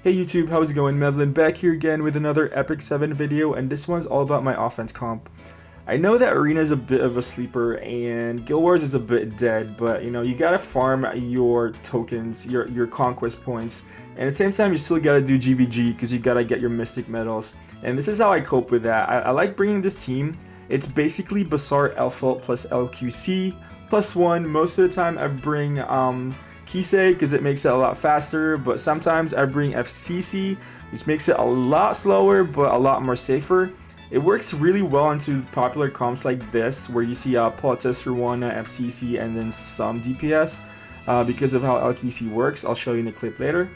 Hey YouTube, how's it going? Mevlin back here again with another Epic 7 video, and this one's all about my offense comp. I know that Arena is a bit of a sleeper and Guild Wars is a bit dead, but you gotta farm your tokens, your conquest points, and at the same time you still gotta do GVG because you gotta get your Mystic medals. And this is how I cope with that. I like bringing this team. It's basically Bazaar, Elfalt plus LQC plus 1. Most of the time I bring Kisei because it makes it a lot faster, but sometimes I bring FCC, which makes it a lot slower but a lot more safer. It works really well into popular comps like this, where you see TSurin, FCC, and then some DPS because of how LQC works. I'll show you in the clip later.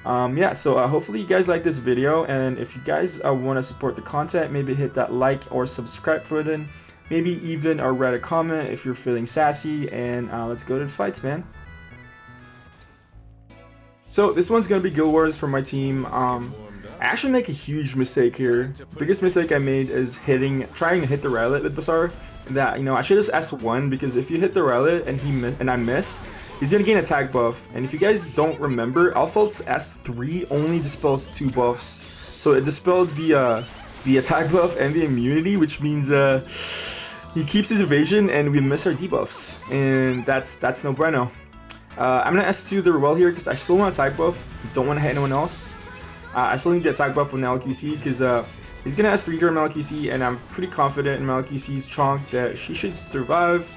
Yeah, so hopefully you guys like this video, and if you guys want to support the content, maybe hit that like or subscribe button, maybe even write a comment if you're feeling sassy, and let's go to the fights, man. So this one's gonna be Guild Wars for my team. I actually make a huge mistake here. The biggest mistake I made is trying to hit the Rowlet with Bazaar. That I should just S1, because if you hit the Rowlet and I miss, he's gonna gain attack buff. And if you guys don't remember, Alphalt's S3 only dispels 2 buffs, so it dispelled the attack buff and the immunity, which means he keeps his evasion and we miss our debuffs, and that's no bueno. I'm gonna S2 the Ruel here because I still want attack buff. Don't want to hit anyone else. I still need the attack buff with LQC because he's gonna S3 here in LQC, and I'm pretty confident in LQC's chonk that she should survive.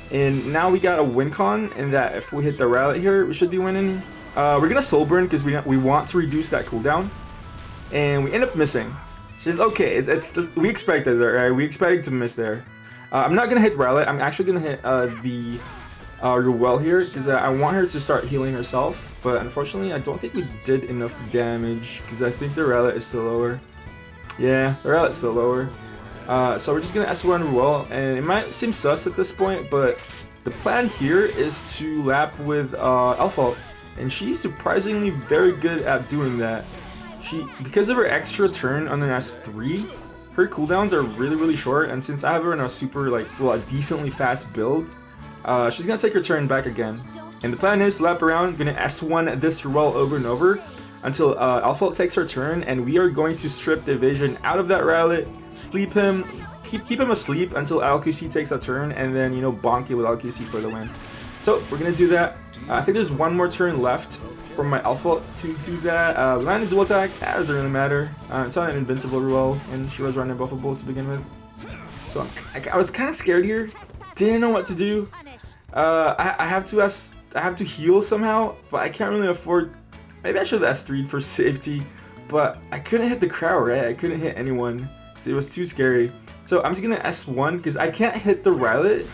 And now we got a win con, and that if we hit the Rowlet here, we should be winning. We're gonna soul burn because we want to reduce that cooldown, and we end up missing. She's okay. We expected that, right? We expected to miss there. I'm not gonna hit Rowlet. I'm actually gonna hit the Ruel here because I want her to start healing herself, but unfortunately I don't think we did enough damage because I think the Rowlet is still lower. Yeah, the Rowlet is still lower. So we're just gonna S1 Ruel, and it might seem sus at this point, but the plan here is to lap with Elfalt, and she's surprisingly very good at doing that. Because of her extra turn on an S3, her cooldowns are really short, and since I have her in a super a decently fast build, she's gonna take her turn back again, and the plan is to lap around, gonna S1 this Ruel over and over until Alpha takes her turn, and we are going to strip the evasion out of that Rowlet, sleep him, keep him asleep until LQC takes a turn, and then bonk it with LQC for the win. So we're gonna do that. I think there's one more turn left for my Alpha to do that. Land a dual attack, that doesn't really matter. It's on an invincible Ruel, and she was running buffable to begin with. So I was kind of scared here. Didn't know what to do. I have to heal somehow, but I can't really afford. Maybe I should have S3'd for safety, but I couldn't hit the crowd, right? I couldn't hit anyone, so it was too scary. So I'm just gonna S1 because I can't hit the Rowlet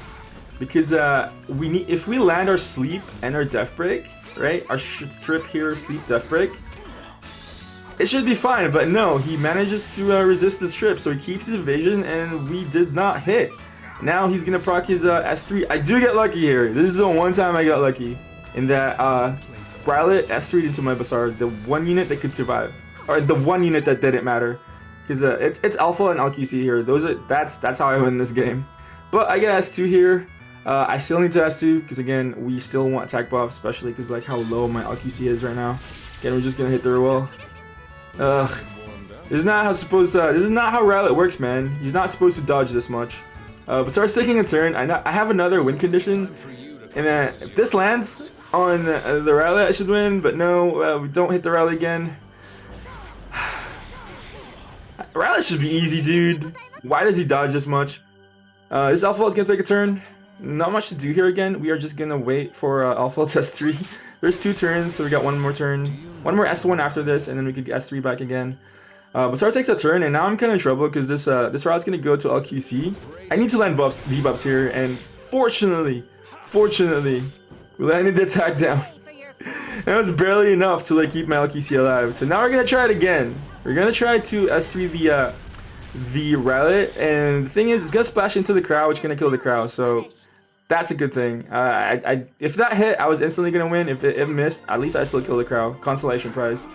because if we land our sleep and our death break, right? Our strip here, sleep, death break, it should be fine. But no, he manages to resist the strip, so he keeps his evasion, and we did not hit. Now he's gonna proc his S3. I do get lucky here. This is the one time I got lucky in that Rowlet S3'd into my Bazaar, the one unit that could survive, or the one unit that didn't matter, because it's Alpha and LQC here. That's how I win this game. But I get S2 here. I still need to S2 because again we still want attack buff, especially because how low my LQC is right now. Again, we're just gonna hit the Ruel. This is not how this is not how Rowlet works, man. He's not supposed to dodge this much. But starts taking a turn. I have another win condition, and then if this lands on the Rowlet, I should win. But no, we don't hit the Rowlet again. Rowlet should be easy, dude. Why does he dodge this much? This Alpha is gonna take a turn. Not much to do here again. We are just gonna wait for Alpha's S3. There's 2 turns, so we got one more turn, one more S1 after this, and then we could get S3 back again. Bazaar takes a turn, and now I'm kind of in trouble because this route's gonna go to LQC. I need to land debuffs here, and fortunately, we landed the attack down. That was barely enough to keep my LQC alive. So now we're gonna try it again. We're gonna try to S3 the Rowlet, and the thing is, it's gonna splash into the crowd, which is gonna kill the crowd. So that's a good thing. If that hit, I was instantly gonna win. If it missed, at least I still kill the crowd. Consolation prize.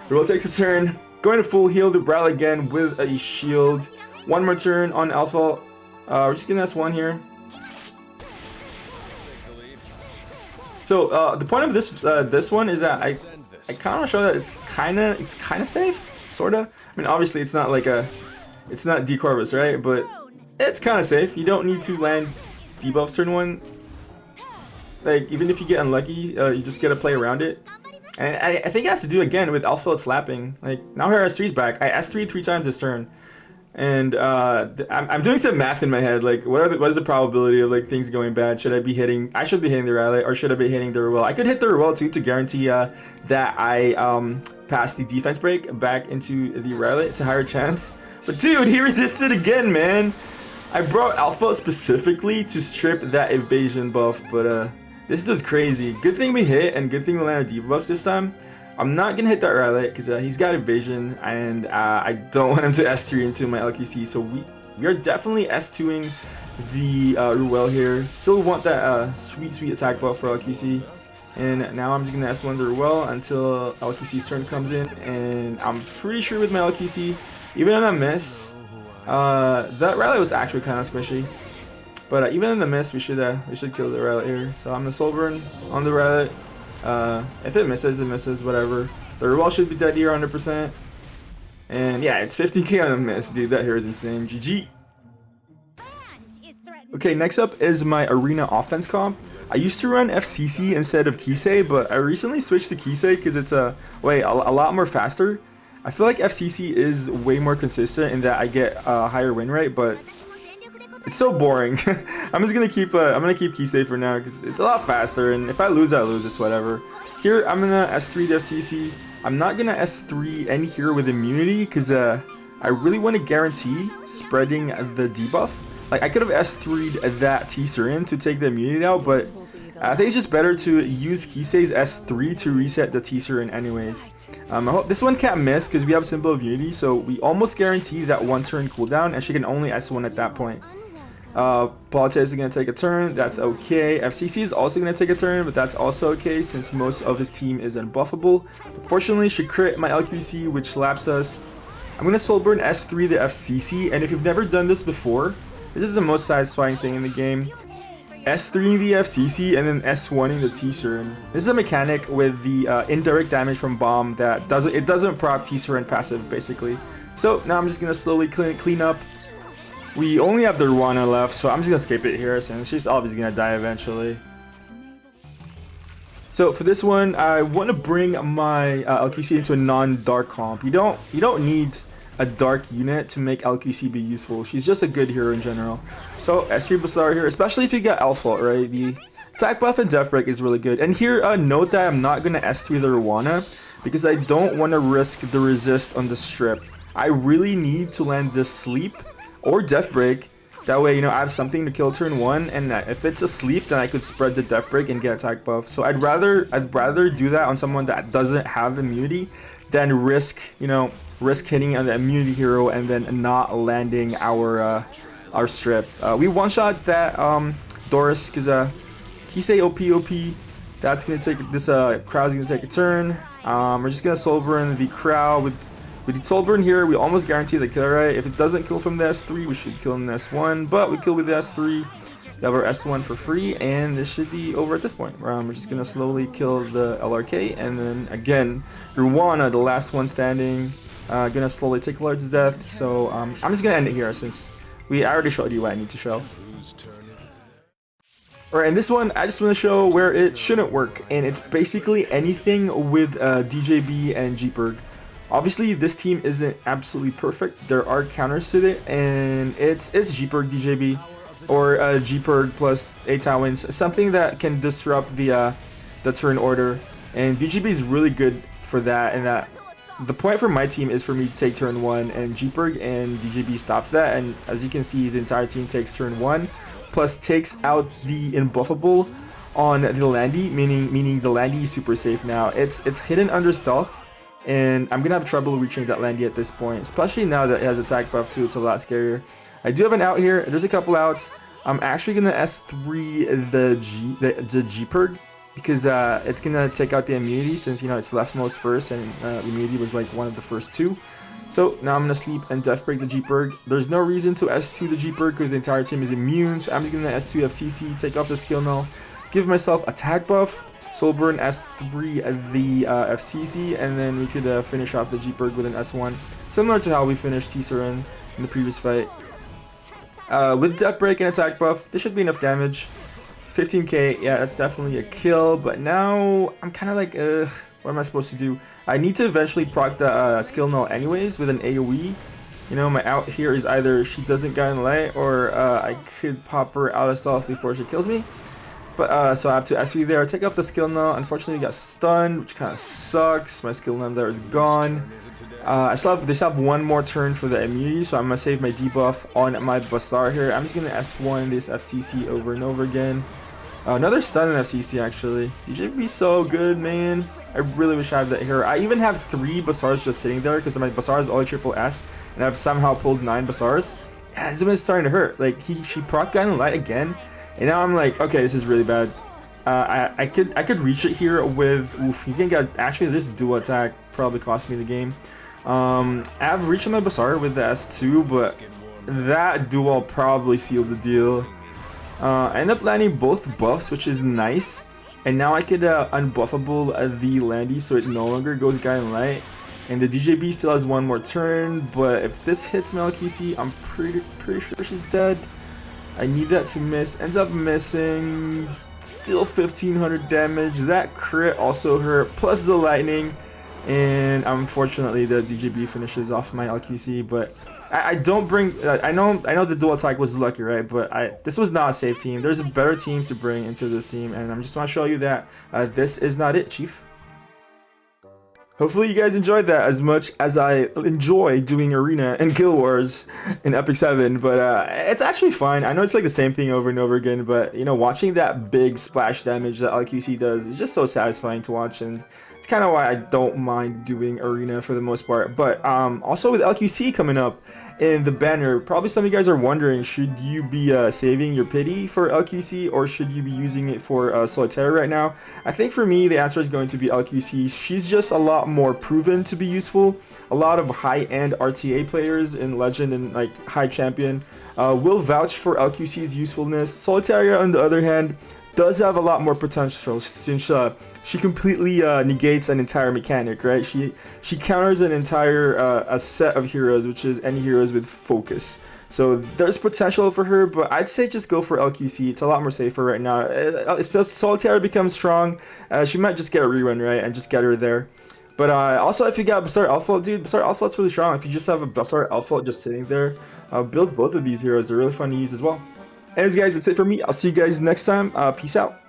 Ruel takes a turn. Going to full heal the Rowlet again with a shield. One more turn on Alpha. We're just gonna S1 here. So the point of this one is that I kind of want to show that it's kind of safe, sorta. I mean, obviously it's not like it's not D-Corvus, right? But it's kind of safe. You don't need to land debuffs turn 1. Like, even if you get unlucky, you just gotta play around it. And I think it has to do again with alpha slapping. Like, now her S3 is back. I S3'd 3 times this turn. And I'm doing some math in my head. Like, what is the probability of like things going bad? Should I be hitting? I should be hitting the rally, or should I be hitting the Ruel? I could hit the Ruel too to guarantee that I pass the defense break back into the rally. It's a higher chance. But dude, he resisted again, man. I brought alpha specifically to strip that evasion buff, but this is crazy. Good thing we hit, and good thing we landed debuffs this time. I'm not gonna hit that rally because he's got evasion, and I don't want him to S3 into my LQC. So we are definitely S2ing the Ruel here. Still want that sweet attack buff for LQC. And now I'm just gonna S1 the Ruel until LQC's turn comes in, and I'm pretty sure with my LQC, even on a miss, that rally was actually kind of squishy. But even in the miss, we should kill the rally here. So I'm gonna soul burn on the rally. If it misses, whatever. The Ruel should be dead here 100%. And yeah, it's 50k on a miss, dude. That here is insane. GG. Okay, next up is my arena offense comp. I used to run FCC instead of Kisei, but I recently switched to Kisei because it's a lot more faster. I feel like FCC is way more consistent in that I get a higher win rate, but it's so boring. I'm gonna keep Kisei for now because it's a lot faster, and if I lose, I lose. It's whatever. Here I'm gonna S3 the FCC. I'm not gonna S3 any hero with immunity because I really want to guarantee spreading the debuff. Like, I could have S3'd that TSurin to take the immunity out, but I think it's just better to use Kisei's S3 to reset the TSurin anyways. I hope this one can't miss because we have Symbol of Unity, so we almost guarantee that 1 turn cooldown, and she can only S1 at that point. Politics is going to take a turn, that's okay. FCC is also going to take a turn, but that's also okay since most of his team is unbuffable. Unfortunately, she crit my LQC, which slaps us. I'm going to soul burn S3 the FCC, and if you've never done this before, this is the most satisfying thing in the game. S3ing the FCC and then S1ing the TSurin. This is a mechanic with the indirect damage from bomb that doesn't proc TSurin passive basically. So now I'm just gonna slowly clean up. We only have the Ruana left, so I'm just gonna skip it here since she's obviously gonna die eventually. So for this one, I want to bring my LQC into a non-dark comp. You don't need a dark unit to make LQC be useful. She's just a good hero in general. So S3 Basar here, especially if you got Alpha, right? The attack buff and death break is really good. And here, note that I'm not gonna S3 the Ruana because I don't want to risk the resist on the strip. I really need to land this sleep or death break. That way, I have something to kill turn 1, and if it's a sleep, then I could spread the death break and get attack buff. So I'd rather do that on someone that doesn't have immunity than risk hitting on the immunity hero and then not landing our strip. We one-shot that Doris because Kisei OP. That's gonna take this crowd's gonna take a turn. We're just gonna soul burn the crowd with the soul burn here. We almost guarantee the kill, right? If it doesn't kill from the S3, we should kill in the S1, but we kill with the S3. We have our S1 for free, and this should be over at this point. We're just gonna slowly kill the LRK, and then again, Ruana, the last one standing, gonna slowly take Lord's death. So I'm just gonna end it here since I already showed you what I need to show. Alright, in this one, I just want to show where it shouldn't work, and it's basically anything with DJB and Jeeperg. Obviously, this team isn't absolutely perfect. There are counters to it, and it's Jeeperg DJB. Or Jeeperg plus 8 Towins, something that can disrupt the turn order, and DGB is really good for that. And that the point for my team is for me to take turn 1, and Jeeperg and DGB stops that. And as you can see, his entire team takes turn 1, plus takes out the unbuffable on the Landy, meaning the Landy is super safe now. It's hidden under stealth, and I'm gonna have trouble reaching that Landy at this point, especially now that it has attack buff too. It's a lot scarier. I do have an out here. There's a couple outs. I'm actually gonna S3 the Jeeperg because it's gonna take out the immunity since it's leftmost first, and immunity was like one of the first 2. So now I'm gonna sleep and death break the Jeeperg. There's no reason to S2 the Jeeperg because the entire team is immune. So I'm just gonna S2 FCC, take off the skill null, give myself attack buff, Soulburn S3 the FCC, and then we could finish off the Jeepberg with an S1, similar to how we finished TSurin in the previous fight. With Death Break and Attack Buff, there should be enough damage. 15k, yeah, that's definitely a kill, but now I'm kind of like, what am I supposed to do? I need to eventually proc the skill null anyways with an AoE. You know, my out here is either she doesn't Guiding Light, or I could pop her out of stealth before she kills me. But so I have to SV there, take off the skill null. Unfortunately, got stunned, which kind of sucks. My skill null there is gone. They still have one more turn for the immunity, so I'm gonna save my debuff on my Bazaar here. I'm just gonna S1 this FCC over and over again. Another stun in FCC actually. DJ would be so good, man. I really wish I had that here. I even have 3 Bazaars just sitting there because my Bazaar is only triple S, and I've somehow pulled 9 Bazaars. Yeah, this is starting to hurt. Like she proc Guiding Light again, and now I'm like, okay, this is really bad. I could reach it here with, oof, you can get, actually this dual attack probably cost me the game. I have reached my Bazaar with the S2, but that duel probably sealed the deal. I end up landing both buffs, which is nice, and now I could unbuffable the Landy so it no longer goes Guiding Light, and the DJB still has one more turn. But if this hits my LQC, I'm pretty sure she's dead. I need that to miss. Ends up missing. Still 1500 damage. That crit also hurt, plus the lightning. And unfortunately the DJB finishes off my LQC, but I don't bring, I know the dual attack was lucky, right? But this was not a safe team. There's better teams to bring into this team, and I'm just want to show you that this is not it, Chief. Hopefully you guys enjoyed that as much as I enjoy doing Arena and Guild Wars in Epic 7, but it's actually fine. I know it's like the same thing over and over again, but you know, watching that big splash damage that LQC does is just so satisfying to watch, and it's kind of why I don't mind doing Arena for the most part. But also with LQC coming up in the banner, probably some of you guys are wondering, should you be saving your pity for LQC, or should you be using it for Solitaire right now? I think for me the answer is going to be LQC. She's just a lot more proven to be useful. A lot of high-end RTA players in Legend and like High Champion will vouch for LQC's usefulness. Solitaire, on the other hand, does have a lot more potential since she completely negates an entire mechanic, right? She counters an entire a set of heroes, which is any heroes with focus. So there's potential for her, but I'd say just go for LQC. It's a lot more safer right now. If Solitaire becomes strong, she might just get a rerun, right, and just get her there. But also, if you got Bazaar Alpha, dude, Bazaar Alpha's really strong. If you just have a Bazaar Alpha just sitting there, build both of these heroes. They're really fun to use as well. Anyways, guys, that's it for me. I'll see you guys next time. Peace out.